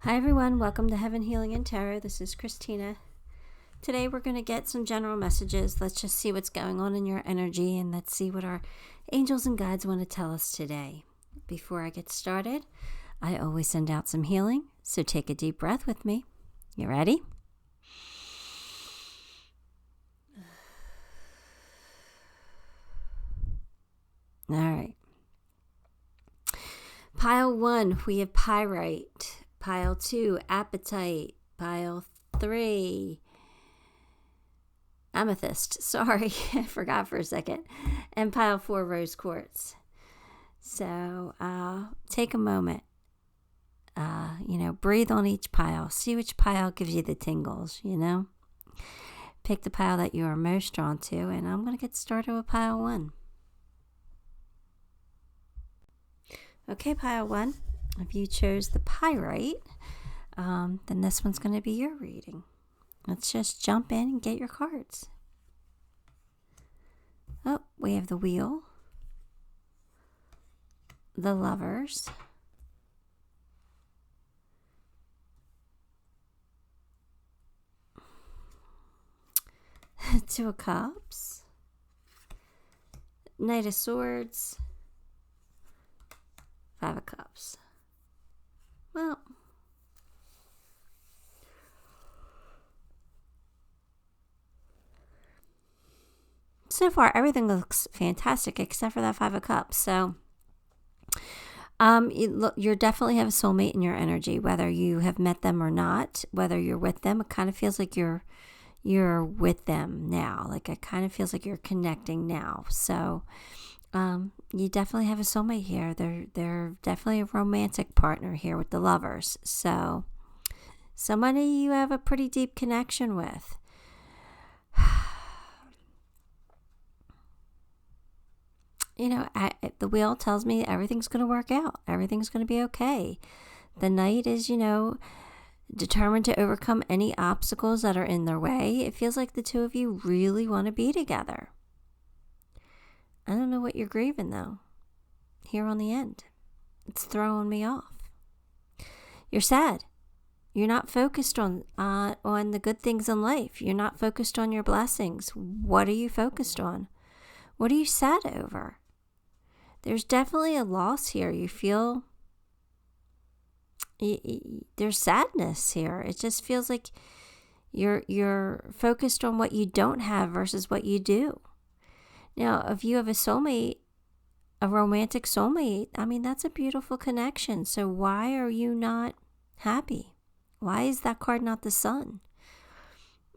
Hi everyone, welcome to Heaven Healing and Tarot. This is Christina. Today we're going to get some general messages. Let's just see what's going on in your energy and let's see what our angels and guides want to tell us today. Before I get started, I always send out some healing, so take a deep breath with me. You ready? All right. Pile 1, we have PYRITE. Pile 2, APATITE. Pile 3, AMETHYST. Sorry, I forgot for a second. And pile 4, rose quartz. So take a moment. Breathe on each pile. See which pile gives you the tingles, Pick the pile that you are most drawn to, and I'm going to get started with pile 1. Okay, pile 1. If you chose the PYRITE, then this one's going to be your reading. Let's just jump in and get your cards. Oh, we have the Wheel, the Lovers, Two of Cups, Knight of Swords, Five of Cups. Well, so far everything looks fantastic except for that Five of Cups. So you definitely have a soulmate in your energy, whether you have met them or not, whether you're with them. It kind of feels like you're with them now. Like it kind of feels like you're connecting now. So you definitely have a soulmate here. They're definitely a romantic partner here with the Lovers. So somebody you have a pretty deep connection with. The Wheel tells me everything's going to work out. Everything's going to be okay. The Knight is, determined to overcome any obstacles that are in their way. It feels like the two of you really want to be together. I don't know what you're grieving, though. Here on the end. It's throwing me off. You're sad. You're not focused on the good things in life. You're not focused on your blessings. What are you focused on? What are you sad over? There's definitely a loss here. You feel there's sadness here. It just feels like you're focused on what you don't have versus what you do. Now, if you have a soulmate, a romantic soulmate, that's a beautiful connection. So why are you not happy? Why is that card not the Sun?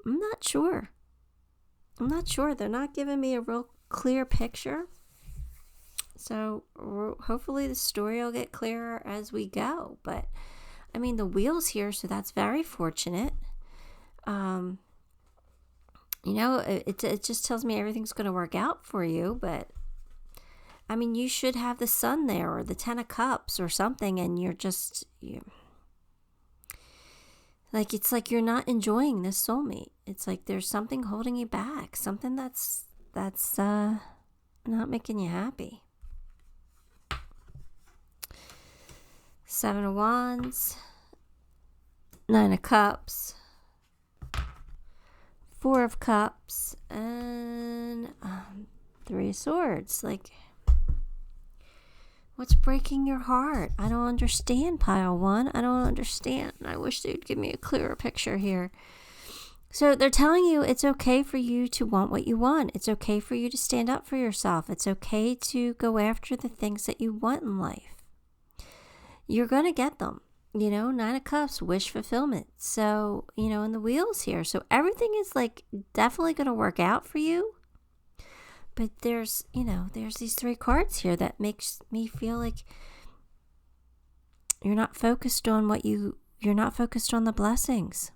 I'm not sure. They're not giving me a real clear picture. So hopefully the story will get clearer as we go. But, the Wheel's here, so that's very fortunate. It just tells me everything's going to work out for you, but you should have the Sun there or the 10 of Cups or something, and it's like you're not enjoying this soulmate. It's like there's something holding you back, something that's not making you happy. 7 of Wands, 9 of Cups, 4 of Cups, and 3 of Swords. Like, what's breaking your heart? I don't understand, pile 1. I don't understand. I wish they'd give me a clearer picture here. So they're telling you it's okay for you to want what you want. It's okay for you to stand up for yourself. It's okay to go after the things that you want in life. You're going to get them. 9 of Cups, wish fulfillment. So, and the Wheel's here. So everything is definitely going to work out for you. But there's these 3 cards here that makes me feel like you're not focused on you're not focused on the blessings.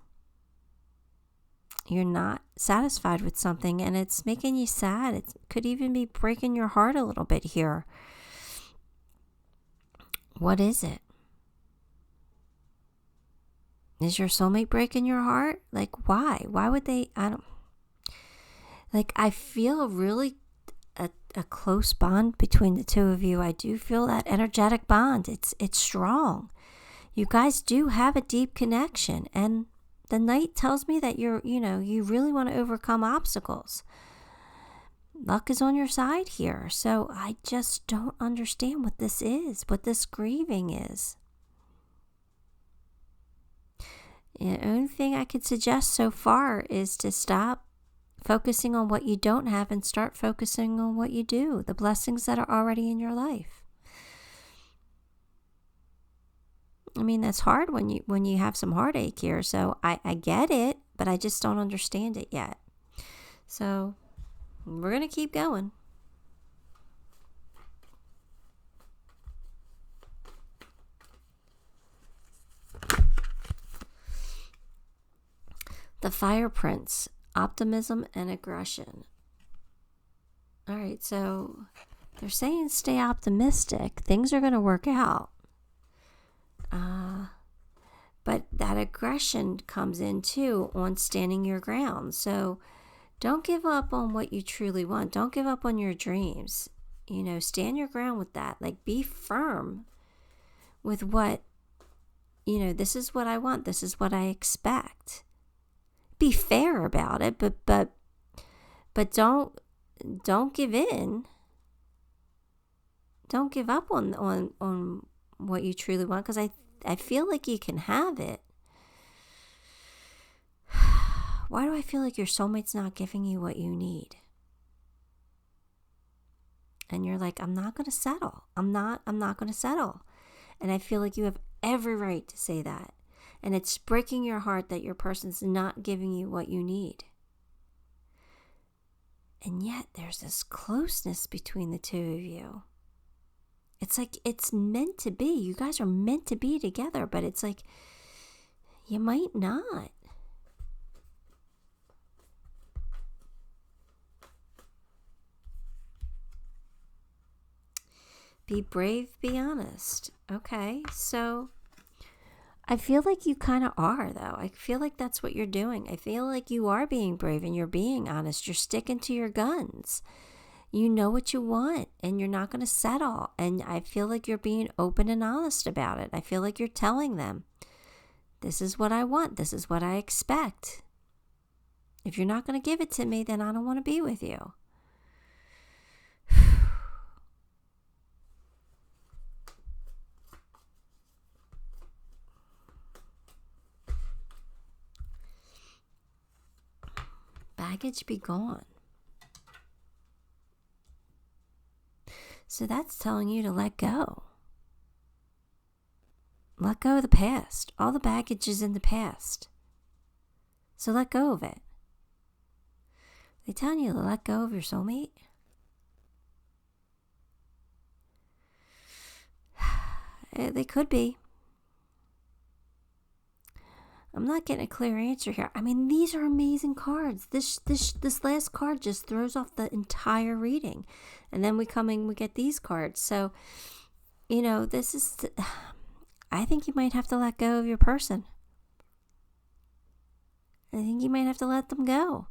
You're not satisfied with something and it's making you sad. It could even be breaking your heart a little bit here. What is it? Is your soulmate breaking your heart? Why? Why would they? I feel really a close bond between the two of you. I do feel that energetic bond. It's strong. You guys do have a deep connection, and the Knight tells me that you really want to overcome obstacles. Luck is on your side here. So I just don't understand what this is, what this grieving is. The only thing I could suggest so far is to stop focusing on what you don't have and start focusing on what you do, the blessings that are already in your life. I mean, that's hard when you have some heartache here. So I get it, but I just don't understand it yet. So we're going to keep going. The Fire Prince, optimism and aggression. All right, so they're saying stay optimistic. Things are going to work out. But that aggression comes in too on standing your ground. So don't give up on what you truly want. Don't give up on your dreams. Stand your ground with that. Like, be firm with what, this is what I want. This is what I expect. Be fair about it, but don't give in. Don't give up on what you truly want, because I feel like you can have it. Why do I feel like your soulmate's not giving you what you need? And you're like, I'm not going to settle. I'm not going to settle. And I feel like you have every right to say that. And it's breaking your heart that your person's not giving you what you need. And yet there's this closeness between the two of you. It's like it's meant to be. You guys are meant to be together, but it's like you might not. Be brave, be honest. Okay, so I feel like you kind of are, though. I feel like that's what you're doing. I feel like you are being brave and you're being honest. You're sticking to your guns. You know what you want and you're not going to settle. And I feel like you're being open and honest about it. I feel like you're telling them, this is what I want. This is what I expect. If you're not going to give it to me, then I don't want to be with you. Baggage be gone. So that's telling you to let go. Let go of the past. All the baggage is in the past. So let go of it. They telling you to let go of your soulmate? They could be. I'm not getting a clear answer here. I mean, these are amazing cards. This last card just throws off the entire reading. And then we get these cards. So, this is, I think you might have to let go of your person. I think you might have to let them go.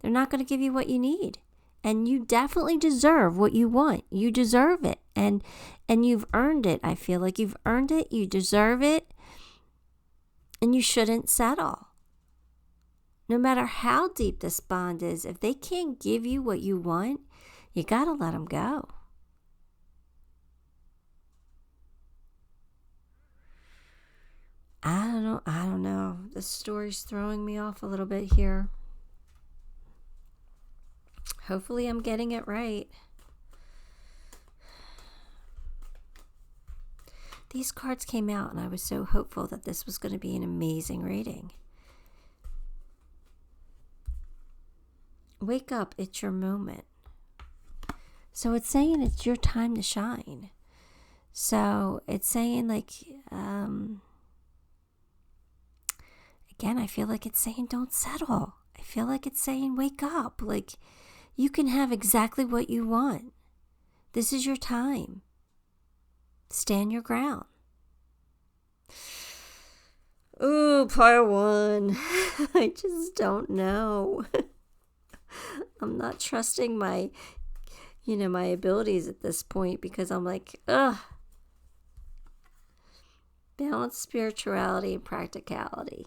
They're not going to give you what you need. And you definitely deserve what you want. You deserve it. And you've earned it. I feel like you've earned it. You deserve it. And you shouldn't settle. No matter how deep this bond is, if they can't give you what you want, you got to let them go. I don't know. The story's throwing me off a little bit here. Hopefully I'm getting it right. These cards came out and I was so hopeful that this was going to be an amazing reading. Wake up, it's your moment. So it's saying it's your time to shine. So it's saying again, I feel like it's saying don't settle. I feel like it's saying wake up. Like, you can have exactly what you want. This is your time. Stand your ground. Ooh, pile one. I just don't know. I'm not trusting my abilities at this point because I'm like, ugh. Balance spirituality and practicality.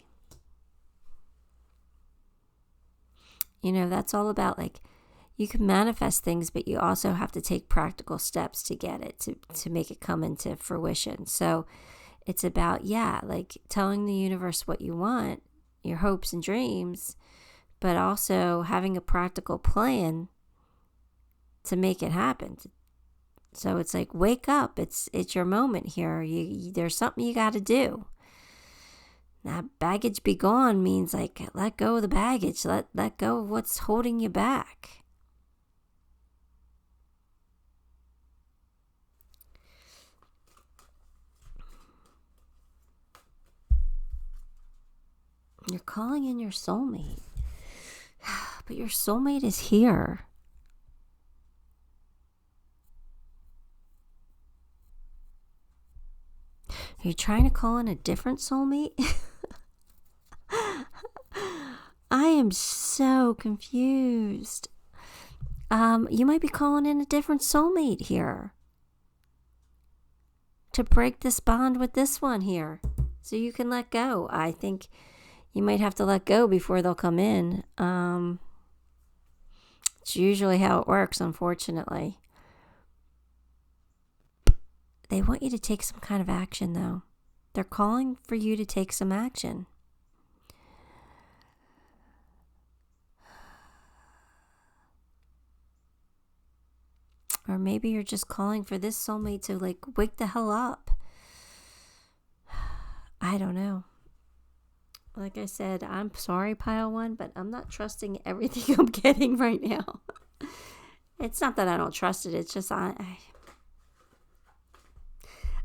You know, that's all about, like, you can manifest things, but you also have to take practical steps to get it, to make it come into fruition. So it's about, like telling the universe what you want, your hopes and dreams, but also having a practical plan to make it happen. So it's like, wake up. It's your moment here. There's something you got to do. Now, baggage be gone means, like, let go of the baggage. Let go of what's holding you back. You're calling in your soulmate. But your soulmate is here. Are you trying to call in a different soulmate? I am so confused. You might be calling in a different soulmate here to break this bond with this one here so you can let go. I think you might have to let go before they'll come in. It's usually how it works, unfortunately. They want you to take some kind of action, though. They're calling for you to take some action. Or maybe you're just calling for this soulmate to, like, wake the hell up. I don't know. Like I said, I'm sorry, Pile 1, but I'm not trusting everything I'm getting right now. It's not that I don't trust it. It's just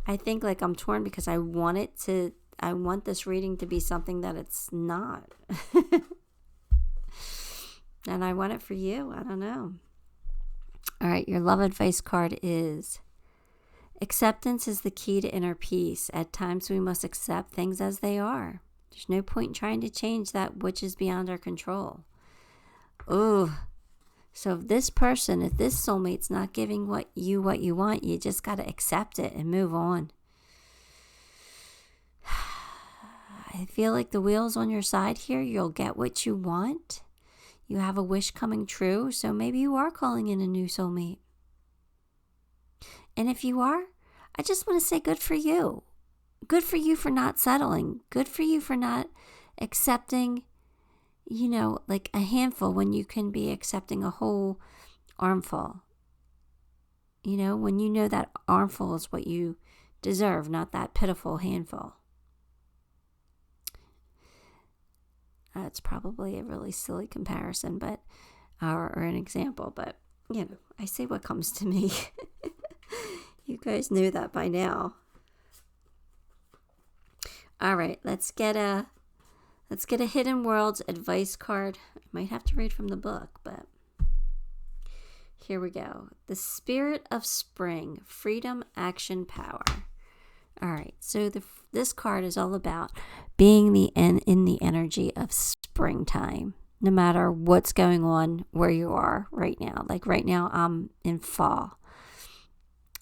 I think, like, I'm torn because I want this reading to be something that it's not. And I want it for you. I don't know. All right, your love advice card is: acceptance is the key to inner peace. At times we must accept things as they are. There's no point in trying to change that which is beyond our control. Ooh. So if this soulmate's not giving what you want, you just got to accept it and move on. I feel like the wheel's on your side here. You'll get what you want. You have a wish coming true. So maybe you are calling in a new soulmate. And if you are, I just want to say good for you. Good for you for not settling. Good for you for not accepting, like a handful when you can be accepting a whole armful. When you know that armful is what you deserve, not that pitiful handful. It's probably a really silly comparison, but or an example, but I say what comes to me. You guys knew that by now. All right, let's get a Hidden Worlds advice card. I might have to read from the book, but here we go. The Spirit of Spring, Freedom, Action, Power. All right, so this card is all about being in the energy of springtime, no matter what's going on where you are right now. Like right now, I'm in fall.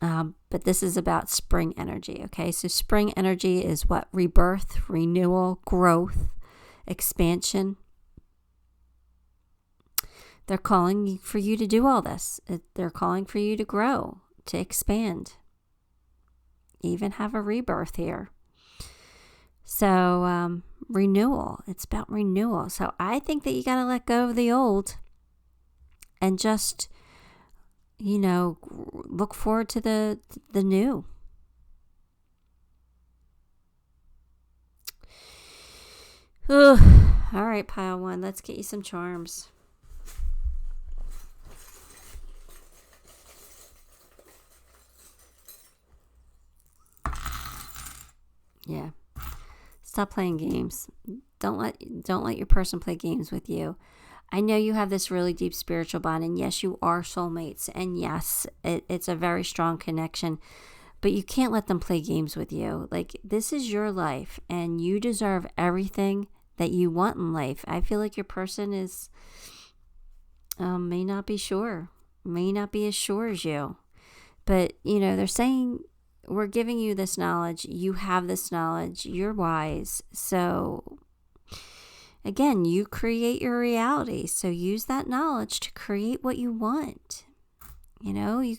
But this is about spring energy, okay? So spring energy is what? Rebirth, renewal, growth, expansion. They're calling for you to do all this. They're calling for you to grow, to expand, even have a rebirth here. So renewal, it's about renewal. So I think that you got to let go of the old and just look forward to the new. Ugh. All right, Pile 1, let's get you some charms. Yeah. Stop playing games. Don't let your person play games with you. I know you have this really deep spiritual bond, and yes, you are soulmates, and yes, it's a very strong connection, but you can't let them play games with you. Like, this is your life, and you deserve everything that you want in life. I feel like your person is, may not be as sure as you, but, they're saying we're giving you this knowledge. You have this knowledge. You're wise. So again, you create your reality. So use that knowledge to create what you want. You know, you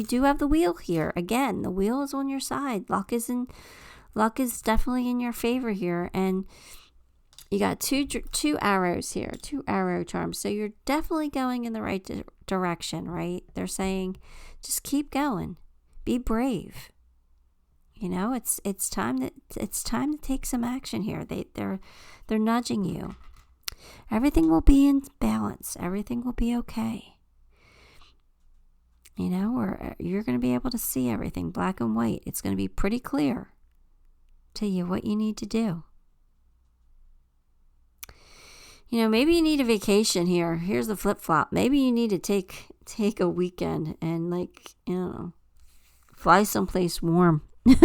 do have the wheel here. Again, the wheel is on your side. Luck is definitely in your favor here. And you got two arrows here, 2 arrow charms. So you're definitely going in the right direction, right? They're saying, just keep going. Be brave. You know, it's time to take some action here. They're nudging you. Everything will be in balance. Everything will be okay. You know, or you're going to be able to see everything black and white. It's going to be pretty clear to you what you need to do. You know, maybe you need a vacation here. Here's the flip-flop. Maybe you need to take a weekend and, like, you know, fly someplace warm. All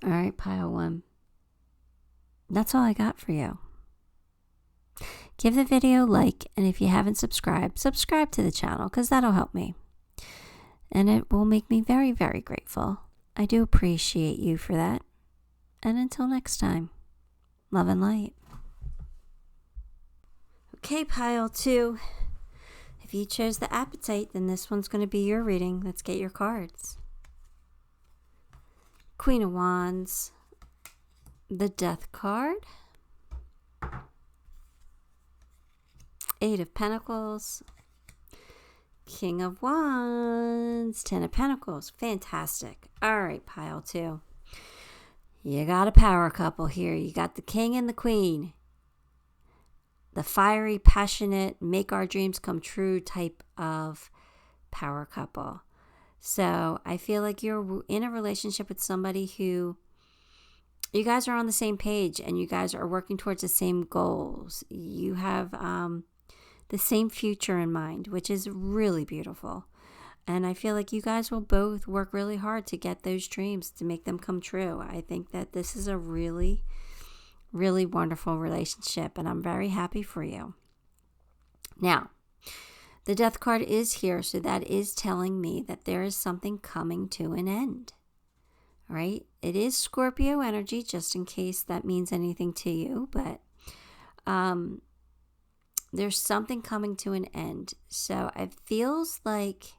right, pile 1. That's all I got for you. Give the video a like, and if you haven't subscribed, subscribe to the channel, because that'll help me. And it will make me very, very grateful. I do appreciate you for that. And until next time, love and light. Okay, pile 2. If you chose the APATITE, then this one's going to be your reading. Let's get your cards. Queen of Wands. The Death card. 8 of Pentacles. King of Wands. 10 of Pentacles. Fantastic. All right, pile 2. You got a power couple here. You got the King and the Queen. The fiery, passionate, make our dreams come true type of power couple. So I feel like you're in a relationship with somebody who you guys are on the same page and you guys are working towards the same goals. You have the same future in mind, which is really beautiful. And I feel like you guys will both work really hard to get those dreams, to make them come true. I think that this is a really, really wonderful relationship, and I'm very happy for you. Now, the Death card is here, so that is telling me that there is something coming to an end. All right? It is Scorpio energy, just in case that means anything to you, but there's something coming to an end. So it feels like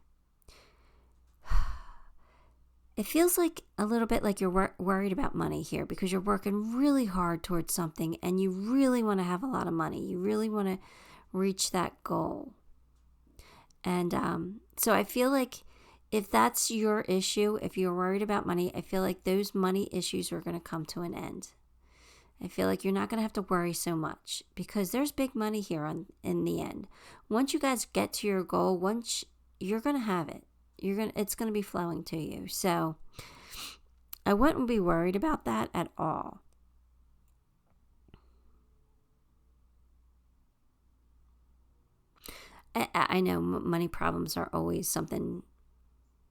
a little bit like you're worried about money here, because you're working really hard towards something and you really want to have a lot of money. You really want to reach that goal. And so I feel like if that's your issue, if you're worried about money, I feel like those money issues are going to come to an end. I feel like you're not going to have to worry so much, because there's big money here in the end. Once you guys get to your goal, you're going to have it. It's going to be flowing to you. So I wouldn't be worried about that at all. I know money problems are always something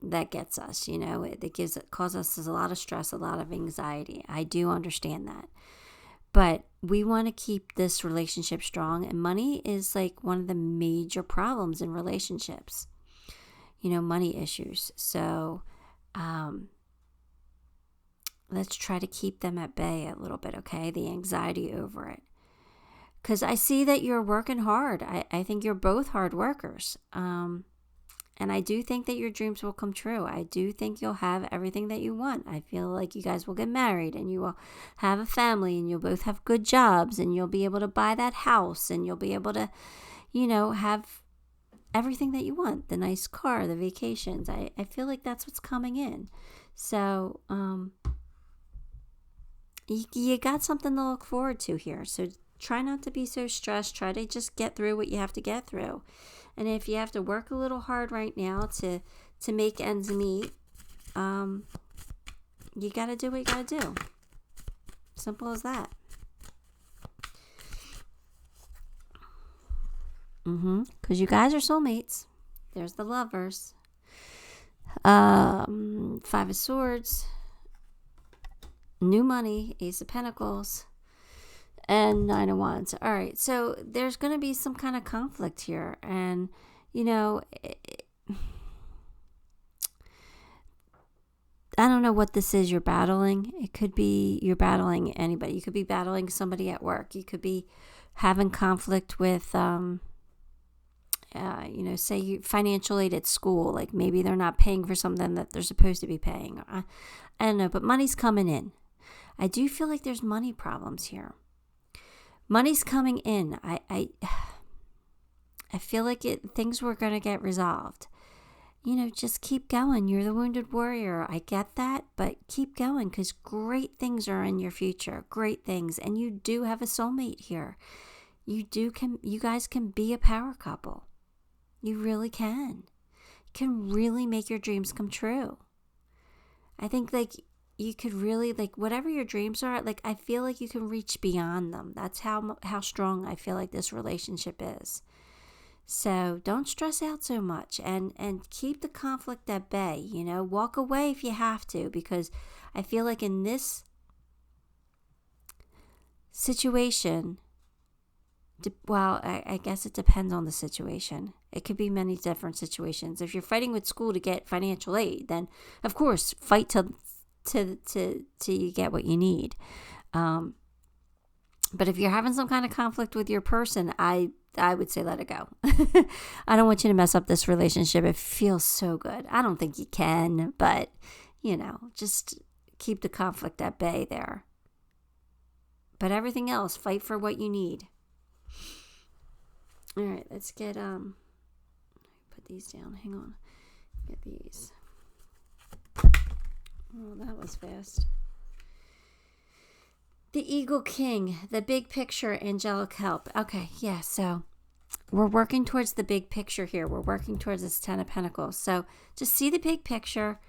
that gets us, you know. It causes us a lot of stress, a lot of anxiety. I do understand that. But we want to keep this relationship strong, and money is like one of the major problems in relationships. You know, money issues. So let's try to keep them at bay a little bit, okay? The anxiety over it. Because I see that you're working hard. I think you're both hard workers. And I do think that your dreams will come true. I do think you'll have everything that you want. I feel like you guys will get married and you will have a family and you'll both have good jobs and you'll be able to buy that house and you'll be able to, you know, have everything that you want. The nice car, the vacations. I feel like that's what's coming in. So you got something to look forward to here. So try not to be so stressed. Try to just get through what you have to get through. And if you have to work a little hard right now to make ends meet, you got to do what you got to do. Simple as that. Because you guys are soulmates. There's the Lovers. 5 of Swords. New money. Ace of Pentacles. And 9 of Wands. All right. So there's going to be some kind of conflict here. And, you know, I don't know what this is you're battling. It could be you're battling anybody. You could be battling somebody at work. You could be having conflict with, say financial aid at school. Like maybe they're not paying for something that they're supposed to be paying. I don't know, but money's coming in. I do feel like there's money problems here. Money's coming in. I feel like things were going to get resolved. You know, just keep going. You're the wounded warrior. I get that, but keep going because great things are in your future. Great things. And you do have a soulmate here. You guys can be a power couple. You really can. You can really make your dreams come true. I think like you could really, like, whatever your dreams are, like, I feel like you can reach beyond them. That's how strong I feel like this relationship is. So don't stress out so much and keep the conflict at bay, you know, walk away if you have to, because I feel like in this situation, well, I guess it depends on the situation. It could be many different situations. If you're fighting with school to get financial aid, then of course fight till you get what you need. But if you're having some kind of conflict with your person, I would say let it go. I don't want you to mess up this relationship. It feels so good. I don't think you can, but, you know, just keep the conflict at bay there. But everything else, fight for what you need. All right, let's get, put these down. Hang on. Get these. Oh, that was fast. The Eagle King, the big picture, angelic help. Okay, yeah, so we're working towards the big picture here. We're working towards this 10 of Pentacles. So just see the big picture.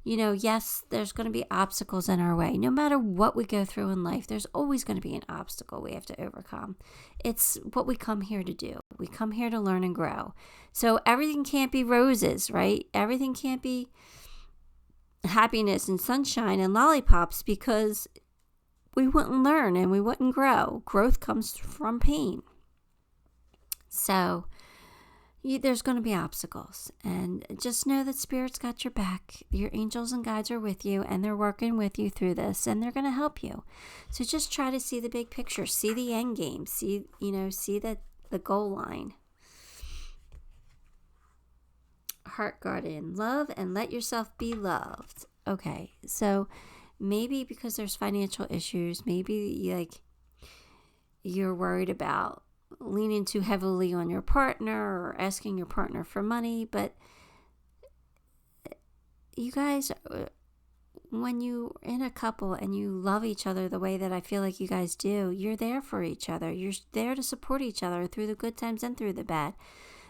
You know, yes, there's going to be obstacles in our way. No matter what we go through in life, there's always going to be an obstacle we have to overcome. It's what we come here to do. We come here to learn and grow. So everything can't be roses, right? Everything can't be happiness and sunshine and lollipops, because we wouldn't learn and we wouldn't grow. Growth comes from pain. So there's going to be obstacles, and just know that Spirit's got your back. Your angels and guides are with you, and they're working with you through this, and they're going to help you. So just try to see the big picture, see the end game, see the goal line. Heart Guardian, love and let yourself be loved. Okay, so maybe because there's financial issues, maybe you're worried about leaning too heavily on your partner or asking your partner for money. But you guys, when you're in a couple and you love each other the way that I feel like you guys do, you're there for each other. You're there to support each other through the good times and through the bad.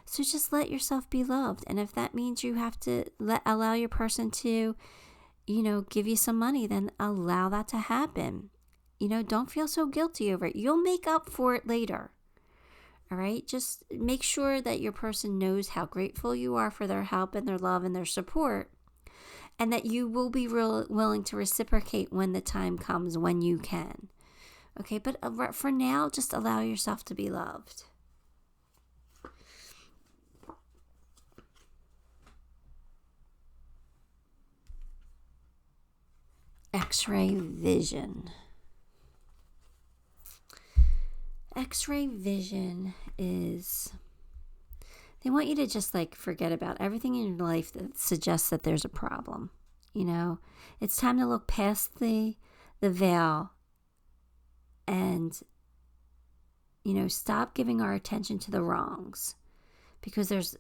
So just let yourself be loved. And if that means you have to allow your person to, give you some money, then allow that to happen. Don't feel so guilty over it. You'll make up for it later. All right? Just make sure that your person knows how grateful you are for their help and their love and their support, and that you will be willing to reciprocate when the time comes, when you can. Okay? But for now, just allow yourself to be loved. X-ray vision. X-ray vision is, they want you to just forget about everything in your life that suggests that there's a problem. It's time to look past the veil and, stop giving our attention to the wrongs, because there's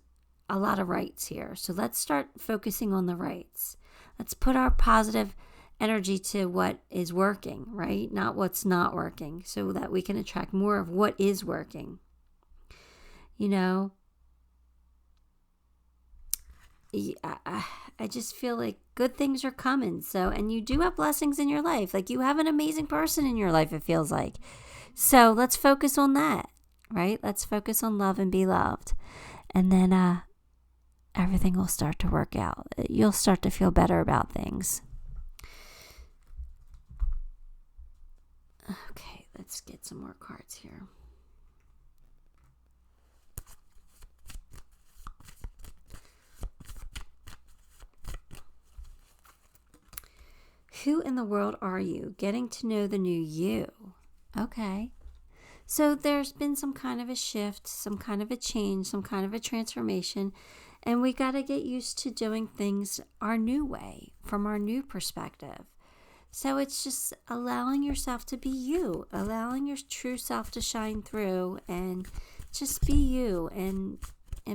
a lot of rights here. So let's start focusing on the rights. Let's put our positive energy to what is working, right? Not what's not working, so that we can attract more of what is working. I just feel like good things are coming. So, and you do have blessings in your life. You have an amazing person in your life, it feels like. So let's focus on that, right? Let's focus on love and be loved. And then everything will start to work out. You'll start to feel better about things. Okay, Let's get some more cards here. Who in the world are you? Getting to know the new you. Okay. So there's been some kind of a shift, some kind of a change, some kind of a transformation, and we got to get used to doing things our new way, from our new perspective. So it's just allowing yourself to be you, allowing your true self to shine through, and just be you, and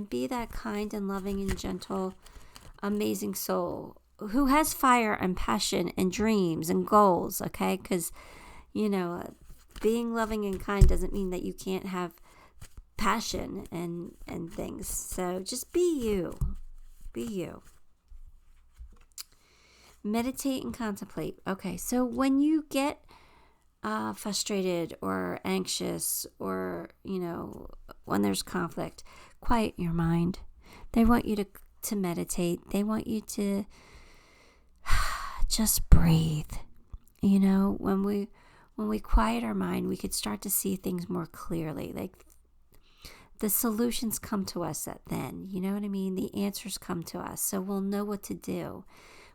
be that kind and loving and gentle, amazing soul who has fire and passion and dreams and goals, okay? Because, being loving and kind doesn't mean that you can't have passion and things. So just be you. Be you. Meditate and contemplate. Okay, so when you get frustrated or anxious, or, when there's conflict, quiet your mind. They want you to meditate. They want you to just breathe. When we quiet our mind, we could start to see things more clearly. Like, the solutions come to us then. You know what I mean? The answers come to us. So we'll know what to do.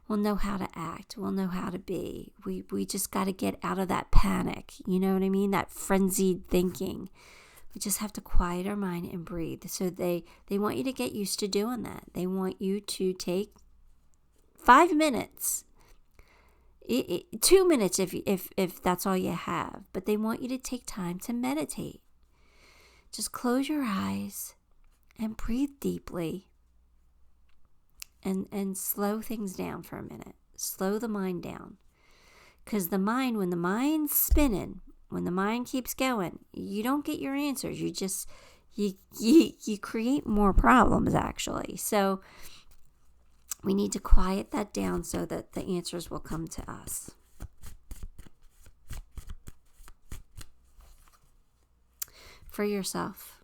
We'll know how to act. We'll know how to be. We just got to get out of that panic. You know what I mean? That frenzied thinking. We just have to quiet our mind and breathe. So they want you to get used to doing that. They want you to take 5 minutes. 2 minutes if that's all you have. But they want you to take time to meditate. Just close your eyes and breathe deeply. And slow things down for a minute. Slow the mind down. Because the mind, when the mind's spinning, when the mind keeps going, you don't get your answers. You just, you create more problems, actually. So we need to quiet that down so that the answers will come to us. For yourself.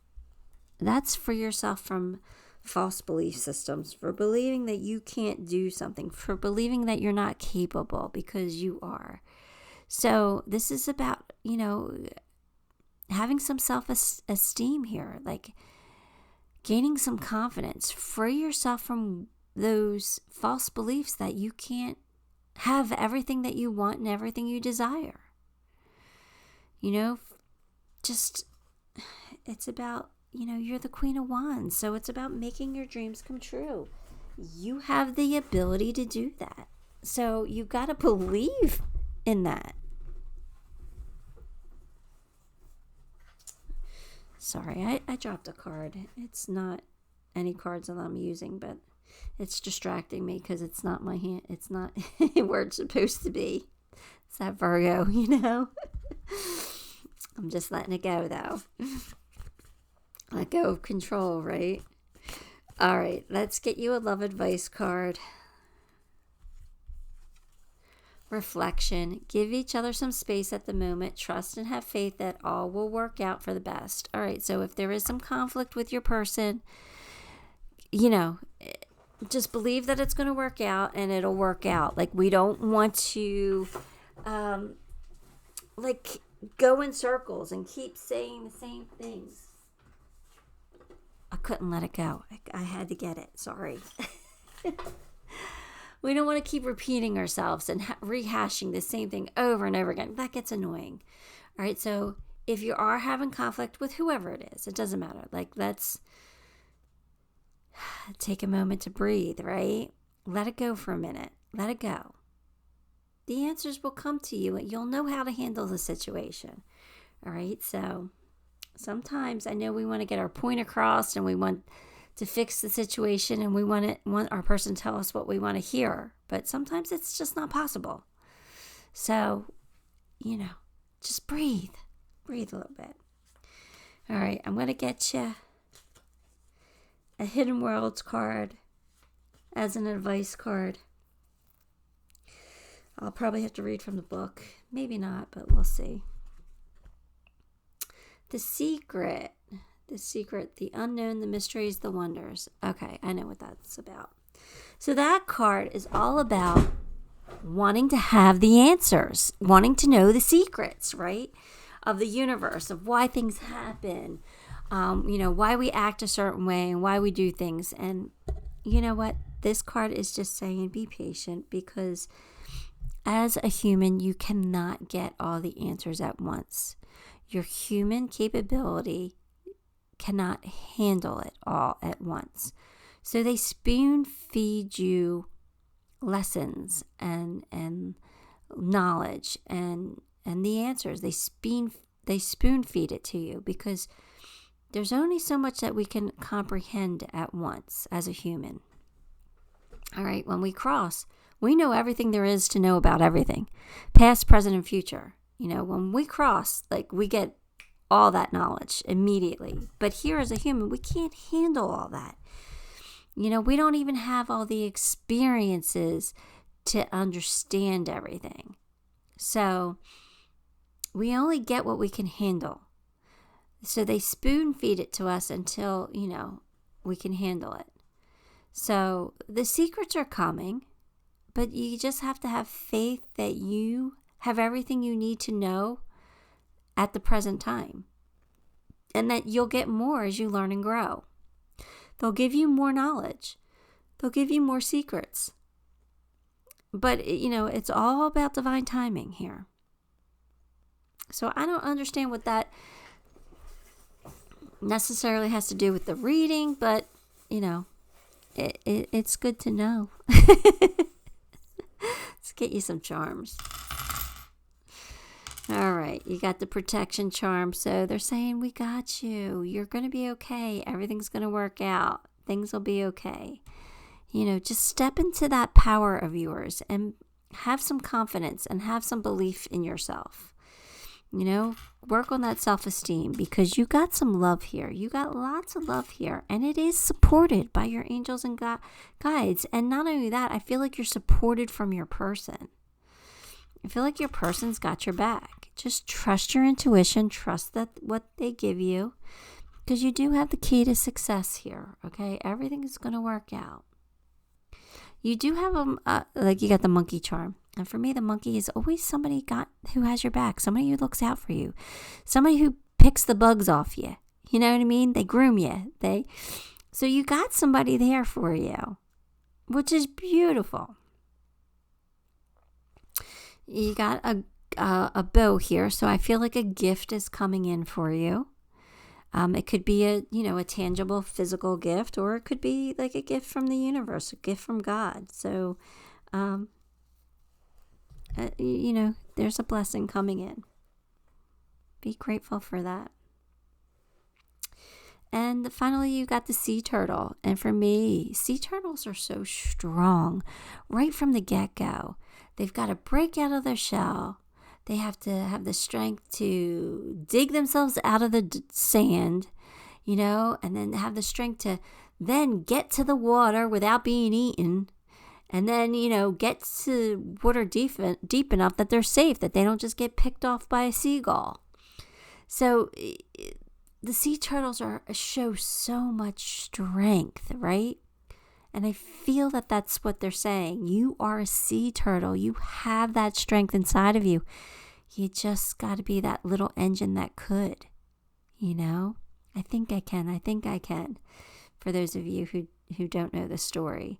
That's for yourself from false belief systems, for believing that you can't do something, for believing that you're not capable, because you are. So this is about, having some self-esteem here, like gaining some confidence. Free yourself from those false beliefs that you can't have everything that you want and everything you desire. Just, it's about, you're the Queen of Wands, so it's about making your dreams come true. You have the ability to do that. So you got to believe in that. Sorry, I dropped a card. It's not any cards that I'm using, but it's distracting me because it's not my hand. It's not where it's supposed to be. It's that Virgo, I'm just letting it go, though. Let go of control, right? All right, let's get you a love advice card. Reflection. Give each other some space at the moment. Trust and have faith that all will work out for the best. All right, so if there is some conflict with your person, just believe that it's going to work out and it'll work out. Like, we don't want to, go in circles and keep saying the same things. I couldn't let it go. I had to get it. Sorry. We don't want to keep repeating ourselves and rehashing the same thing over and over again. That gets annoying. All right, so if you are having conflict with whoever it is, it doesn't matter. Let's take a moment to breathe, right? Let it go for a minute. Let it go. The answers will come to you and you'll know how to handle the situation. All right, so sometimes I know we want to get our point across and we want to fix the situation and we want our person to tell us what we want to hear. But sometimes it's just not possible. So, just breathe. Breathe a little bit. All right, I'm going to get you a Hidden Worlds card as an advice card. I'll probably have to read from the book. Maybe not, but we'll see. The secret, the unknown, the mysteries, the wonders. Okay, I know what that's about. So that card is all about wanting to have the answers, wanting to know the secrets, right? of the universe, of why things happen, why we act a certain way and why we do things. And you know what? This card is just saying be patient, because as a human, you cannot get all the answers at once. Your human capability cannot handle it all at once. So they spoon feed you lessons and knowledge and the answers. They spoon feed it to you, because there's only so much that we can comprehend at once as a human. All right, when we cross, we know everything there is to know about everything, past, present, and future. When we cross, we get all that knowledge immediately. But here as a human, we can't handle all that. We don't even have all the experiences to understand everything. So we only get what we can handle. So they spoon feed it to us until, we can handle it. So the secrets are coming, but you just have to have faith that you have everything you need to know at the present time, and that you'll get more as you learn and grow. They'll give you more knowledge. They'll give you more secrets. But, it's all about divine timing here. So I don't understand what that necessarily has to do with the reading, but, it's good to know. Let's get you some charms. All right, you got the protection charm. So they're saying, we got you. You're going to be okay. Everything's going to work out. Things will be okay. Just step into that power of yours and have some confidence and have some belief in yourself. Work on that self-esteem, because you got some love here. You got lots of love here, and it is supported by your angels and guides. And not only that, I feel like you're supported from your person. I feel like your person's got your back. Just trust your intuition. Trust that what they give you, because you do have the key to success here. Okay, everything is going to work out. You do have you got the monkey charm, and for me, the monkey is always somebody who has your back, somebody who looks out for you, somebody who picks the bugs off you. You know what I mean? They groom you. So you got somebody there for you, which is beautiful. You got a bow here, so I feel like a gift is coming in for you. It could be a tangible physical gift, or it could be like a gift from the universe, a gift from God. So, there's a blessing coming in. Be grateful for that. And finally, you got the sea turtle. And for me, sea turtles are so strong right from the get-go. They've got to break out of their shell. They have to have the strength to dig themselves out of the sand, and then have the strength to then get to the water without being eaten. And then, get to water deep enough that they're safe, that they don't just get picked off by a seagull. So the sea turtles show so much strength, right? And I feel that that's what they're saying. You are a sea turtle. You have that strength inside of you. You just got to be that little engine that could, I think I can. I think I can. For those of you who don't know the story.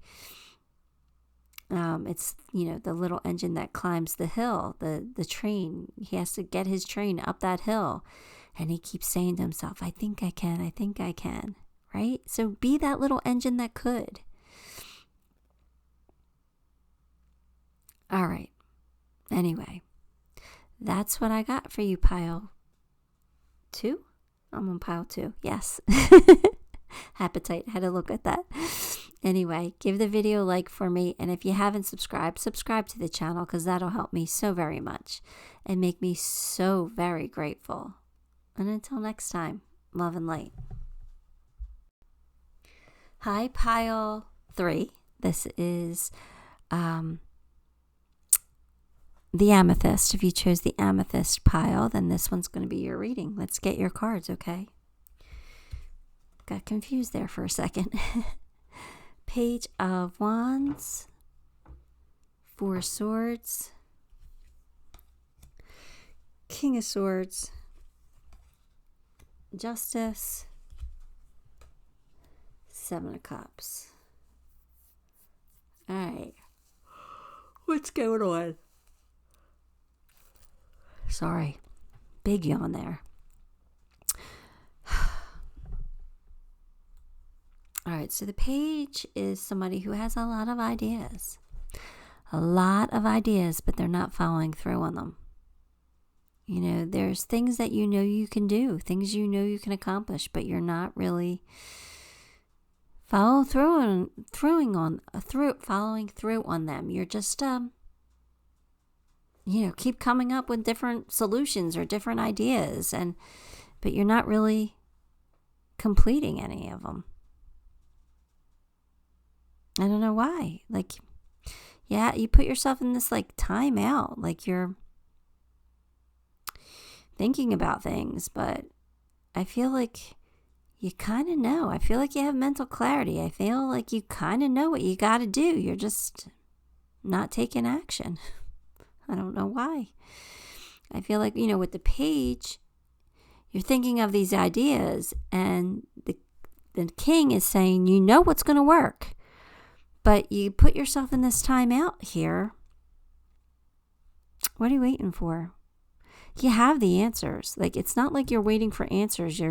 It's, the little engine that climbs the hill, the train. He has to get his train up that hill. And he keeps saying to himself, I think I can. I think I can. Right? So be that little engine that could. All right. Anyway, that's what I got for you, pile 2. I'm on pile 2. Yes. Apatite. Had to look at that. Anyway, give the video a like for me. And if you haven't subscribed to the channel, because that'll help me so very much and make me so very grateful. And until next time, love and light. Hi, pile 3. This is the amethyst. If you chose the amethyst pile, then this one's going to be your reading. Let's get your cards, okay? Got confused there for a second. Page of Wands, 4 Swords, King of Swords, Justice, Seven of Cups. All right. What's going on? Sorry. Big yawn there. All right, so the page is somebody who has a lot of ideas. A lot of ideas, but they're not following through on them. You know, there's things that you know you can do, things you know you can accomplish, but you're not really following through on them. You're just keep coming up with different solutions or different ideas, but you're not really completing any of them. I don't know why. Like, yeah, you put yourself in this like time out, like you're thinking about things, but I feel like you kind of know. I feel like you have mental clarity. I feel like you kind of know what you got to do. You're just not taking action. I don't know why. I feel like, with the page, you're thinking of these ideas, and the king is saying, you know what's going to work. But you put yourself in this time out here. What are you waiting for? You have the answers. Like, it's not like you're waiting for answers.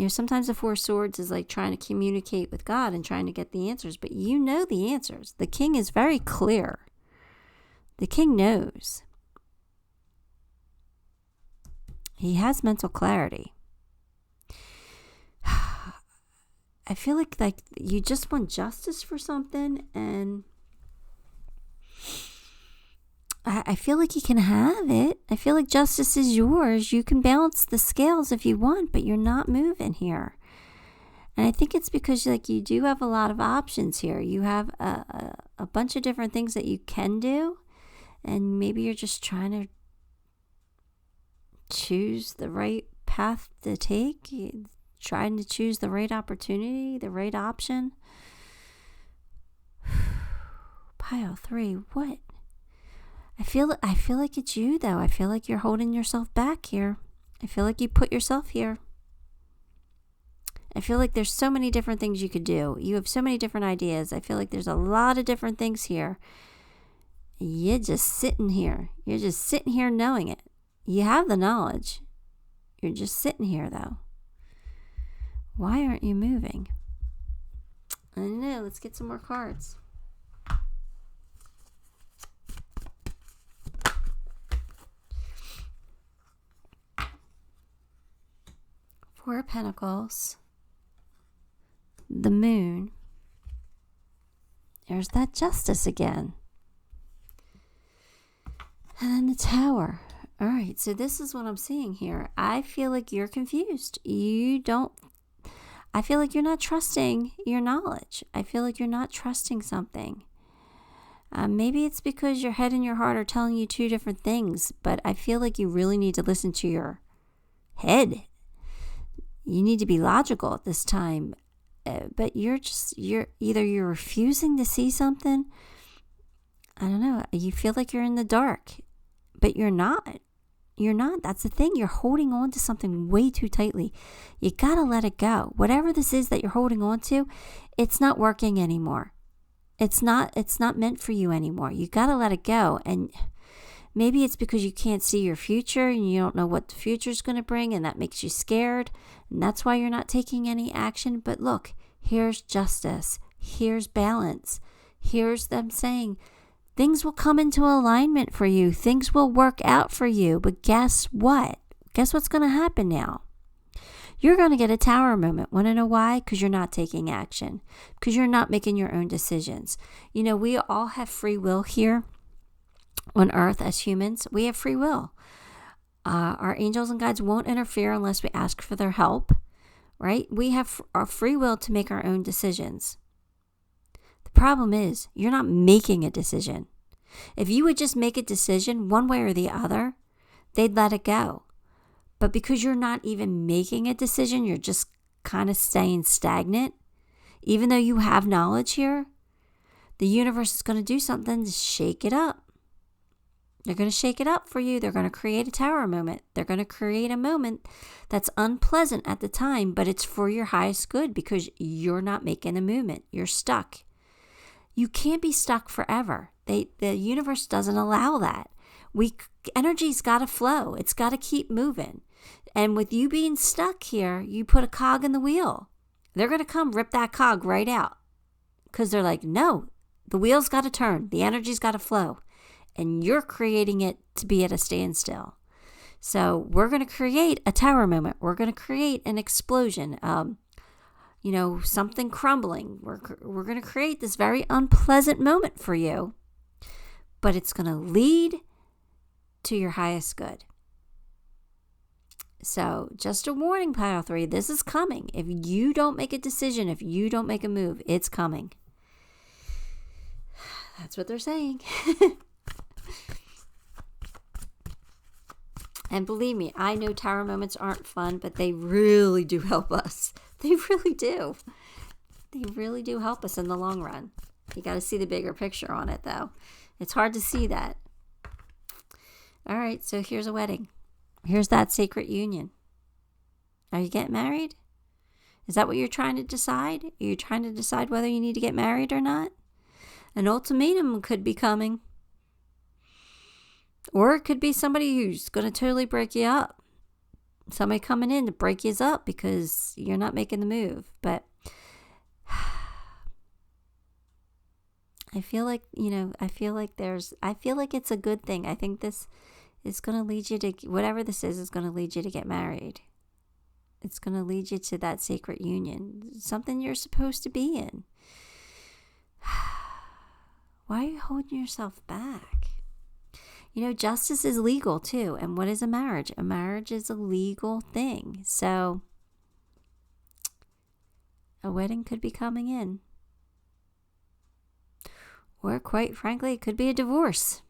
Sometimes the Four of Swords is like trying to communicate with God and trying to get the answers, but you know the answers. The king is very clear. The king knows. He has mental clarity. I feel like you just want justice for something, and I feel like you can have it. I feel like justice is yours. You can balance the scales if you want, but you're not moving here. And I think it's because you do have a lot of options here. You have a bunch of different things that you can do, and maybe you're just trying to choose the right path to take. Trying to choose the right opportunity, the right option. Pile 3, what? I feel like it's you, though. I feel like you're holding yourself back here. I feel like you put yourself here. I feel like there's so many different things you could do. You have so many different ideas. I feel like there's a lot of different things here. You're just sitting here. You're just sitting here knowing it. You have the knowledge. You're just sitting here, though. Why aren't you moving? I don't know. Let's get some more cards. Four of Pentacles. The Moon. There's that Justice again. And then the Tower. All right, so this is what I'm seeing here. I feel like you're confused. I feel like you're not trusting your knowledge. I feel like you're not trusting something. Maybe it's because your head and your heart are telling you two different things, but I feel like you really need to listen to your head. You need to be logical at this time. But you're refusing to see something. I don't know. You feel like you're in the dark, but you're not. You're not. That's the thing. You're holding on to something way too tightly. You got to let it go. Whatever this is that you're holding on to, it's not working anymore. It's not meant for you anymore. You got to let it go. And maybe it's because you can't see your future and you don't know what the future is going to bring, and that makes you scared. And that's why you're not taking any action. But look, here's justice. Here's balance. Here's them saying, things will come into alignment for you. Things will work out for you. But guess what? Guess what's going to happen now? You're going to get a Tower moment. Want to know why? Because you're not taking action. Because you're not making your own decisions. We all have free will here on Earth as humans. We have free will. Our angels and guides won't interfere unless we ask for their help, right? We have our free will to make our own decisions. Problem is, you're not making a decision. If you would just make a decision one way or the other, they'd let it go. But because you're not even making a decision, you're just kind of staying stagnant. Even though you have knowledge here, the universe is going to do something to shake it up. They're going to shake it up for you. They're going to create a tower moment. They're going to create a moment that's unpleasant at the time, but it's for your highest good because you're not making a movement. You're stuck. You can't be stuck forever. The universe doesn't allow that. Energy's got to flow. It's got to keep moving. And with you being stuck here, you put a cog in the wheel. They're going to come rip that cog right out because they're like, no, the wheel's got to turn. The energy's got to flow. And you're creating it to be at a standstill. So we're going to create a tower moment. We're going to create an explosion. Something crumbling. We're going to create this very unpleasant moment for you. But it's going to lead to your highest good. So just a warning, pile 3, this is coming. If you don't make a decision, if you don't make a move, it's coming. That's what they're saying. And believe me, I know tower moments aren't fun, but they really do help us. They really do. They really do help us in the long run. You got to see the bigger picture on it, though. It's hard to see that. All right, so here's a wedding. Here's that sacred union. Are you getting married? Is that what you're trying to decide? Are you trying to decide whether you need to get married or not? An ultimatum could be coming. Or it could be somebody who's going to totally break you up. Somebody coming in to break you up because you're not making the move. But I feel like it's a good thing. I think this is going to lead you to, whatever this is going to lead you to get married. It's going to lead you to that sacred union. Something you're supposed to be in. Why are you holding yourself back? Justice is legal too. And what is a marriage? A marriage is a legal thing. So a wedding could be coming in. Or quite frankly, it could be a divorce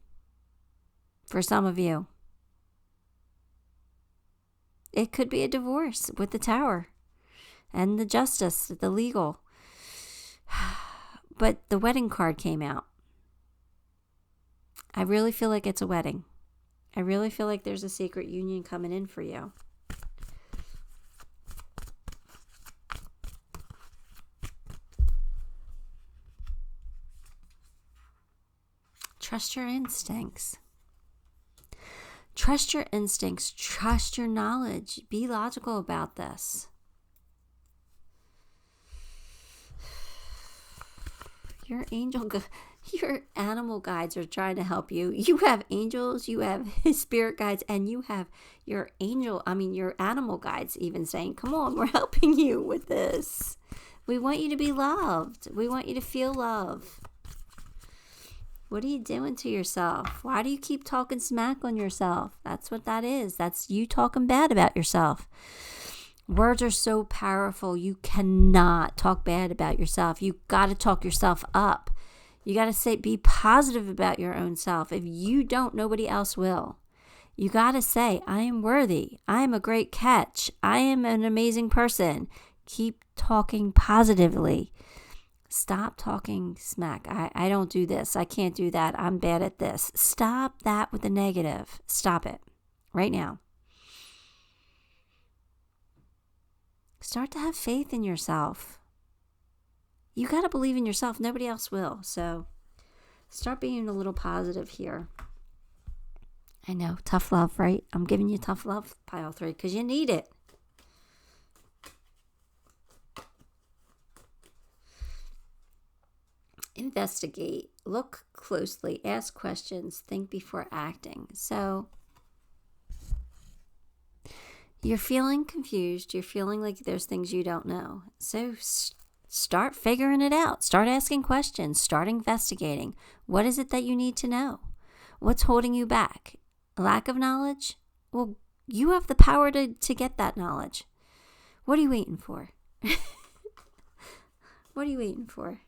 for some of you. It could be a divorce with the tower and the justice, the legal. But the wedding card came out. I really feel like it's a wedding. I really feel like there's a sacred union coming in for you. Trust your instincts. Trust your instincts. Trust your knowledge. Be logical about this. Your animal guides are trying to help you. You have angels, you have spirit guides, and you have your animal guides even saying, come on, we're helping you with this. We want you to be loved. We want you to feel love. What are you doing to yourself? Why do you keep talking smack on yourself? That's what that is. That's you talking bad about yourself. Words are so powerful. You cannot talk bad about yourself. You got to talk yourself up. You got to be positive about your own self. If you don't, nobody else will. You got to say, I am worthy. I am a great catch. I am an amazing person. Keep talking positively. Stop talking smack. I don't do this. I can't do that. I'm bad at this. Stop that with the negative. Stop it right now. Start to have faith in yourself. You got to believe in yourself. Nobody else will. So start being a little positive here. I know. Tough love, right? I'm giving you tough love, pile 3, because you need it. Investigate. Look closely. Ask questions. Think before acting. So you're feeling confused. You're feeling like there's things you don't know. So start figuring it out. Start asking questions. Start investigating. What is it that you need to know? What's holding you back? A lack of knowledge? Well, you have the power to get that knowledge. What are you waiting for? What are you waiting for?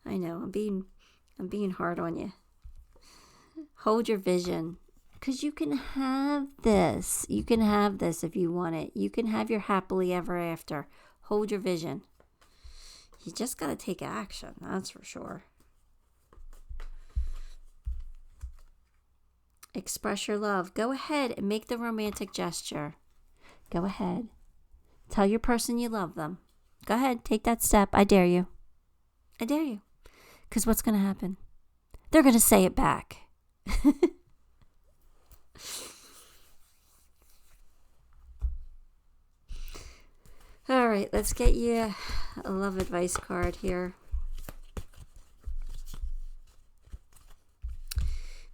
I know, I'm being hard on you. Hold your vision. Because you can have this. You can have this if you want it. You can have your happily ever after. Hold your vision. You just got to take action. That's for sure. express your love. Go ahead and make the romantic gesture. Go ahead. Tell your person you love them. Go ahead, take that step. I dare you. I dare you. Because what's going to happen? They're going to say it back. All right, let's get you a love advice card here.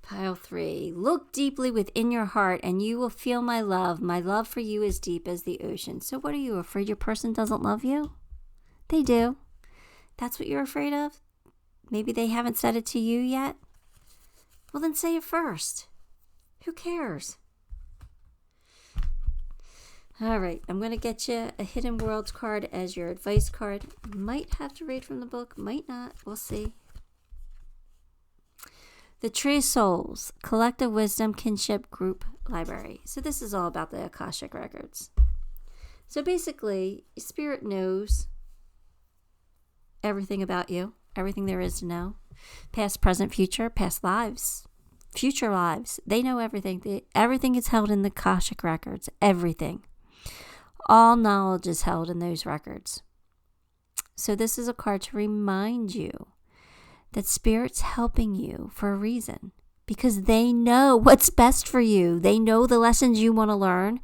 Pile 3. Look deeply within your heart and you will feel my love. My love for you is deep as the ocean. So what are you afraid your person doesn't love you? They do. That's what you're afraid of? Maybe they haven't said it to you yet? Well, then say it first. Who cares? All right, I'm going to get you a Hidden Worlds card as your advice card. Might have to read from the book, might not. We'll see. The Tree of Souls, Collective Wisdom Kinship Group Library. So this is all about the Akashic Records. So basically, Spirit knows everything about you, everything there is to know. Past, present, future, past lives, future lives. They know everything. Everything is held in the Akashic Records. Everything. All knowledge is held in those records. So this is a card to remind you that Spirit's helping you for a reason, because they know what's best for you. They know the lessons you want to learn,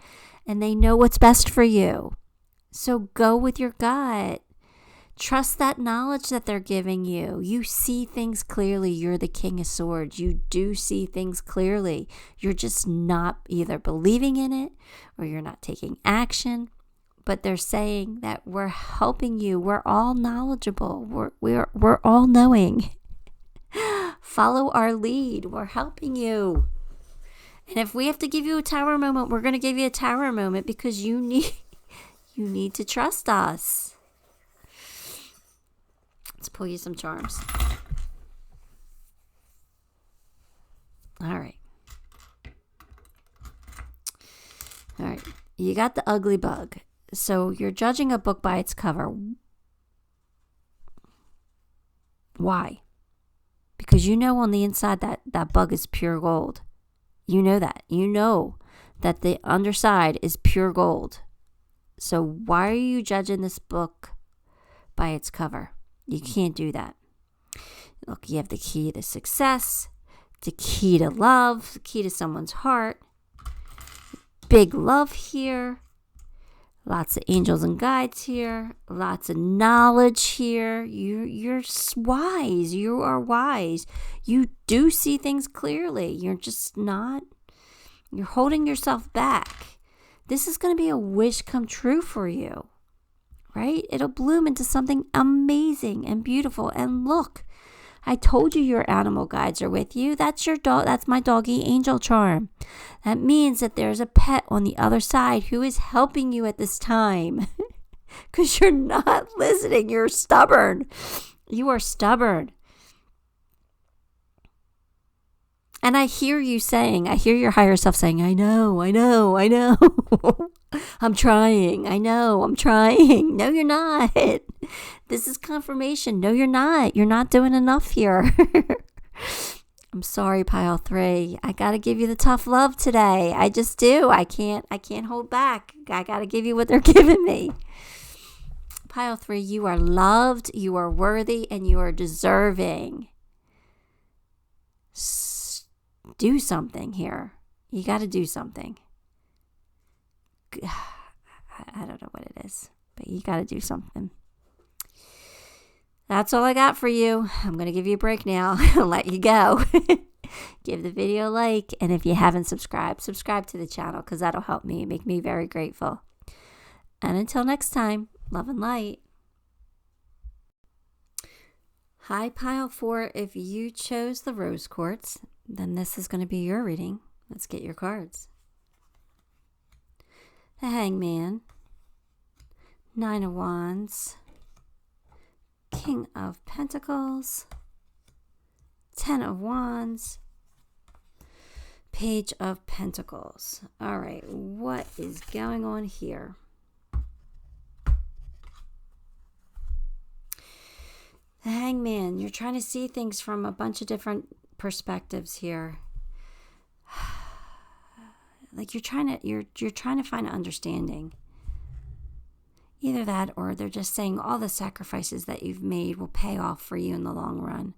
and they know what's best for you. So go with your gut. Trust that knowledge that they're giving you. You see things clearly. You're the King of Swords. You do see things clearly. You're just not either believing in it or you're not taking action. But they're saying that we're helping you. We're all knowledgeable. We're all knowing. Follow our lead. We're helping you. And if we have to give you a tower moment, we're going to give you a tower moment because you need to trust us. Let's pull you some charms. All right. All right. You got the ugly bug. So you're judging a book by its cover. Why? Because you know on the inside that bug is pure gold. You know that. You know that the underside is pure gold. So why are you judging this book by its cover? You can't do that. Look, you have the key to success, the key to love, the key to someone's heart. Big love here. Lots of angels and guides here. Lots of knowledge here. You're wise. You are wise. You do see things clearly. You're just not. You're holding yourself back. This is going to be a wish come true for you. Right? It'll bloom into something amazing and beautiful. And look, I told you your animal guides are with you. That's your dog. That's my doggy angel charm. That means that there's a pet on the other side who is helping you at this time. Because you're not listening. You're stubborn. You are stubborn. And I hear you saying, I hear your higher self saying, I know. I'm trying. I know, I'm trying. No, you're not. This is confirmation. No, you're not. You're not doing enough here. I'm sorry, Pile 3. I got to give you the tough love today. I just do. I can't hold back. I got to give you what they're giving me. Pile 3, you are loved, you are worthy, and you are deserving. Do something here. You got to do something. I don't know what it is, but you got to do something. That's all I got for you. I'm going to give you a break now and let you go. Give the video a like, and if you haven't subscribed to the channel because that'll help me, make me very grateful. And until next time, love and light. Hi, Pile 4. If you chose the rose quartz, then this is going to be your reading. Let's get your cards. The Hangman, 9 of Wands, King of Pentacles, 10 of Wands, Page of Pentacles. All right, what is going on here? The Hangman, you're trying to see things from a bunch of different perspectives here. like you're trying to find an understanding. Either that, or they're just saying all the sacrifices that you've made will pay off for you in the long run.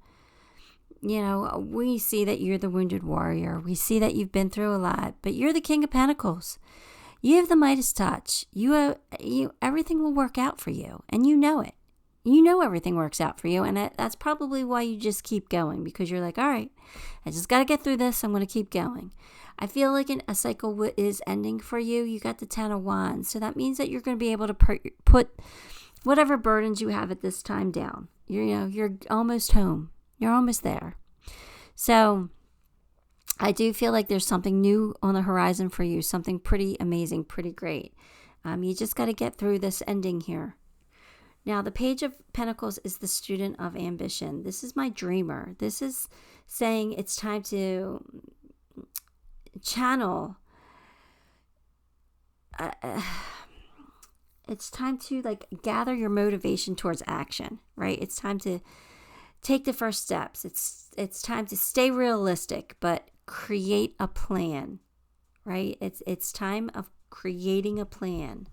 You know, we see that you're the wounded warrior. We see that you've been through a lot, but you're the King of Pentacles. You have the Midas touch. Everything will work out for you, and you know it. You know everything works out for you, and that's probably why you just keep going, because you're like, all right, I just got to get through this. I'm going to keep going. I feel like a cycle is ending for you. You got the 10 of Wands, so that means that you're going to be able to put whatever burdens you have at this time down. You're almost home. You're almost there. So I do feel like there's something new on the horizon for you, something pretty amazing, pretty great. You just got to get through this ending here. Now, the Page of Pentacles is the student of ambition. This is my dreamer. This is saying it's time to channel. It's time to gather your motivation towards action, right? It's time to take the first steps. It's time to stay realistic, but create a plan, right? It's time of creating a plan.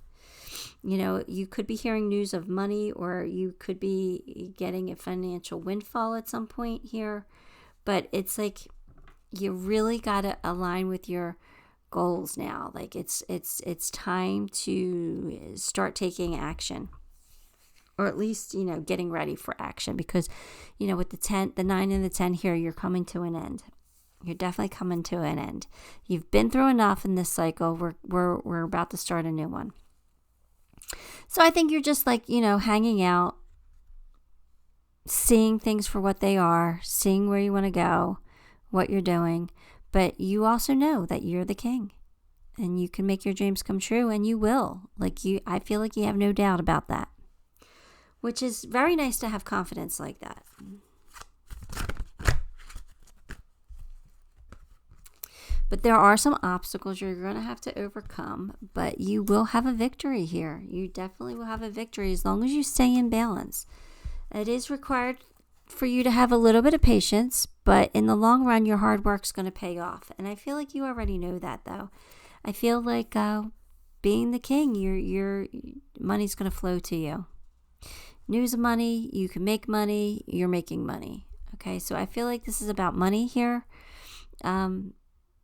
You know, you could be hearing news of money, or you could be getting a financial windfall at some point here, but it's like you really got to align with your goals now. Like it's time to start taking action, or at least, getting ready for action, because, with the 9 and the 10 here, you're coming to an end. You're definitely coming to an end. You've been through enough in this cycle. We're about to start a new one. So I think you're just hanging out, seeing things for what they are, seeing where you want to go, what you're doing. But you also know that you're the king, and you can make your dreams come true, and you will. I feel like you have no doubt about that, which is very nice to have confidence like that. But there are some obstacles you're going to have to overcome, but you will have a victory here. You definitely will have a victory as long as you stay in balance. It is required for you to have a little bit of patience, but in the long run, your hard work's going to pay off. And I feel like you already know that, though. I feel like being the king, your money's going to flow to you. News of money, you can make money, you're making money. Okay, so I feel like this is about money here.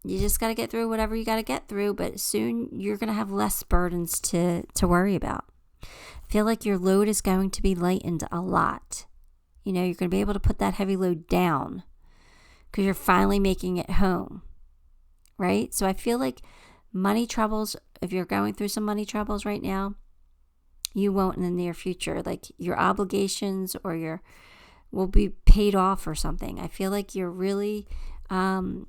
You just got to get through whatever you got to get through, but soon you're going to have less burdens to worry about. I feel like your load is going to be lightened a lot. You're going to be able to put that heavy load down because you're finally making it home, right? So I feel like money troubles, if you're going through some money troubles right now, you won't in the near future. Like your obligations or will be paid off or something. I feel like you're really coming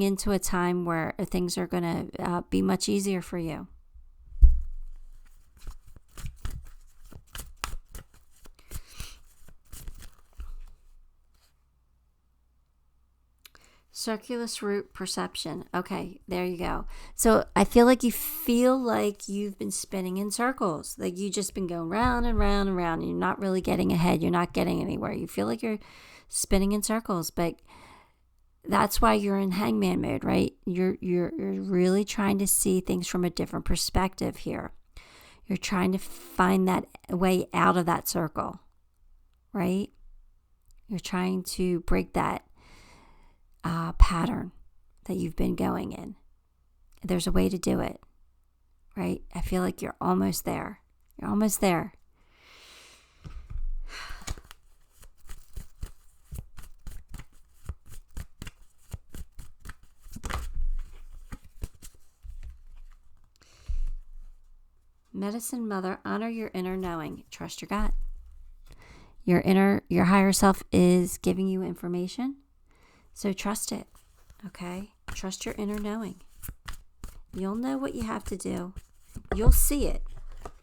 into a time where things are going to be much easier for you. Circulus root perception. Okay, there you go. So I feel like you've been spinning in circles. Like you've just been going round and round and round. And you're not really getting ahead. You're not getting anywhere. You feel like you're spinning in circles, but that's why you're in hangman mode, right? You're really trying to see things from a different perspective here. You're trying to find that way out of that circle, right? You're trying to break that pattern that you've been going in. There's a way to do it, right? I feel like you're almost there. You're almost there. Medicine Mother, honor your inner knowing. Trust your gut. Your higher self is giving you information. So trust it, okay? Trust your inner knowing. You'll know what you have to do. You'll see it.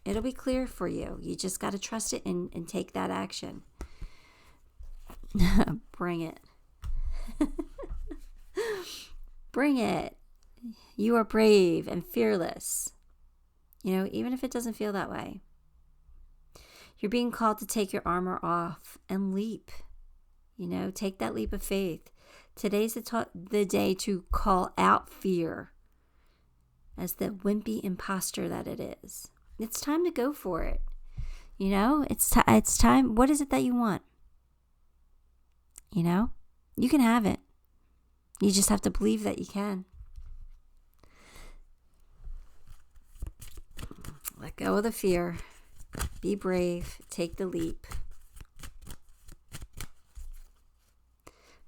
It'll be clear for you. You just got to trust it and take that action. Bring it. Bring it. You are brave and fearless. Even if it doesn't feel that way. You're being called to take your armor off and leap. Take that leap of faith. Today's the day to call out fear as the wimpy imposter that it is. It's time to go for it. You know, it's time. What is it that you want? You know, you can have it. You just have to believe that you can. Let go of the fear. Be brave. Take the leap.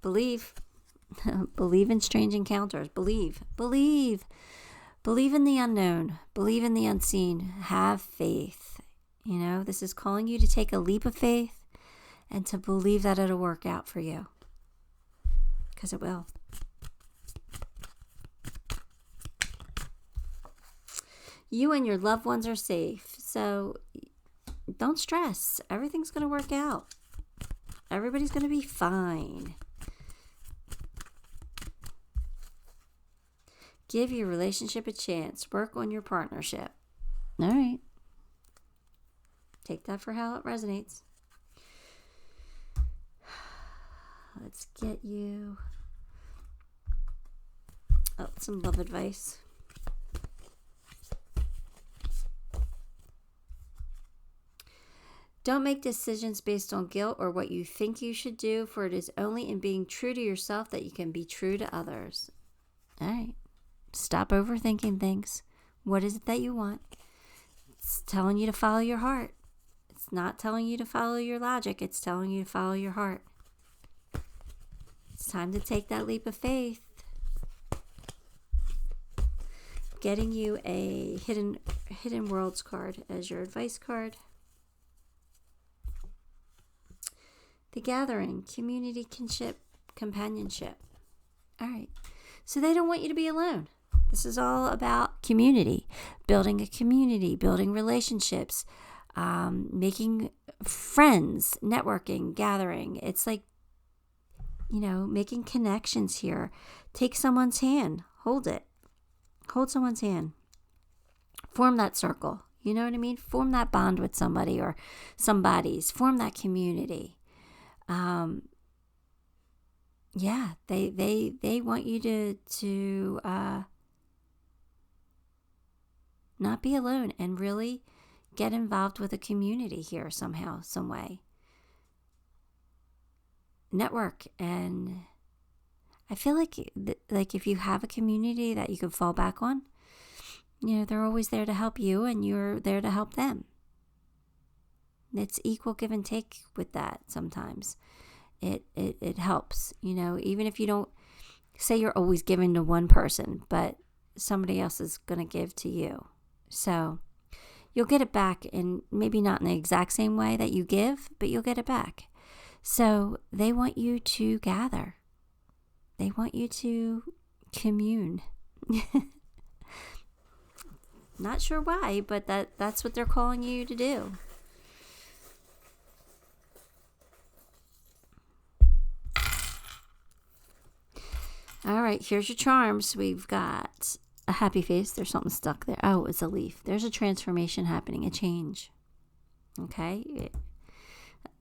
Believe. Believe in strange encounters. Believe. Believe. Believe in the unknown. Believe in the unseen. Have faith. You know, this is calling you to take a leap of faith and to believe that it'll work out for you. Because it will. You and your loved ones are safe. So don't stress. Everything's going to work out. Everybody's going to be fine. Give your relationship a chance. Work on your partnership. All right. Take that for how it resonates. Let's get you some love advice. Don't make decisions based on guilt or what you think you should do, for it is only in being true to yourself that you can be true to others. All right. Stop overthinking things. What is it that you want? It's telling you to follow your heart. It's not telling you to follow your logic. It's telling you to follow your heart. It's time to take that leap of faith. Getting you a hidden worlds card as your advice card. The gathering, community, kinship, companionship. All right. So they don't want you to be alone. This is all about community, building a community, building relationships, making friends, networking, gathering. It's like, you know, making connections here. Take someone's hand. Hold it. Hold someone's hand. Form that circle. You know what I mean? Form that bond with somebody or somebody's. Form that community. Yeah, they want you to not be alone and really get involved with a community here somehow, some way. Network, and I feel like if you have a community that you can fall back on, you know, they're always there to help you and you're there to help them. It's equal give and take with that sometimes. It helps, you know, even if you don't say you're always giving to one person, but somebody else is going to give to you. So you'll get it back, and maybe not in the exact same way that you give, but you'll get it back. So they want you to gather. They want you to commune. Not sure why, but that's what they're calling you to do. All right, here's your charms. We've got a happy face. There's something stuck there. Oh, it's a leaf. There's a transformation happening, a change. Okay?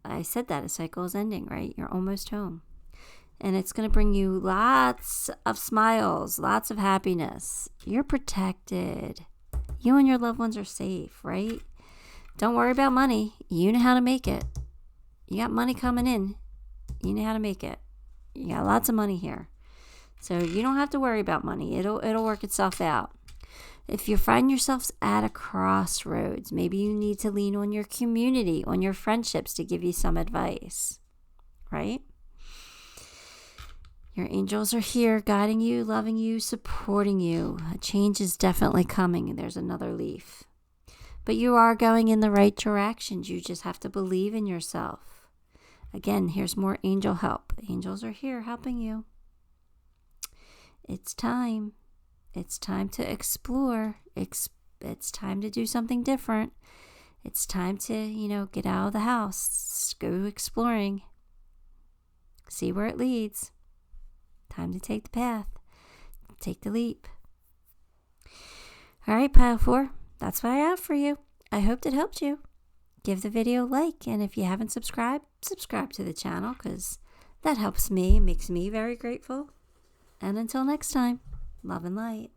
I said that a cycle is ending, right? You're almost home. And it's going to bring you lots of smiles, lots of happiness. You're protected. You and your loved ones are safe, right? Don't worry about money. You know how to make it. You got money coming in. You know how to make it. You got lots of money here. So you don't have to worry about money. It'll work itself out. If you find yourselves at a crossroads, maybe you need to lean on your community, on your friendships to give you some advice, right? Your angels are here, guiding you, loving you, supporting you. A change is definitely coming. There's another leaf. But you are going in the right direction. You just have to believe in yourself. Again, here's more angel help. Angels are here helping you. It's time. It's time to explore. It's time to do something different. It's time to, get out of the house. Go exploring. See where it leads. Time to take the path. Take the leap. All right, Pile 4. That's what I have for you. I hope it helped you. Give the video a like. And if you haven't subscribed, subscribe to the channel, because That helps me, makes me very grateful. And until next time, love and light.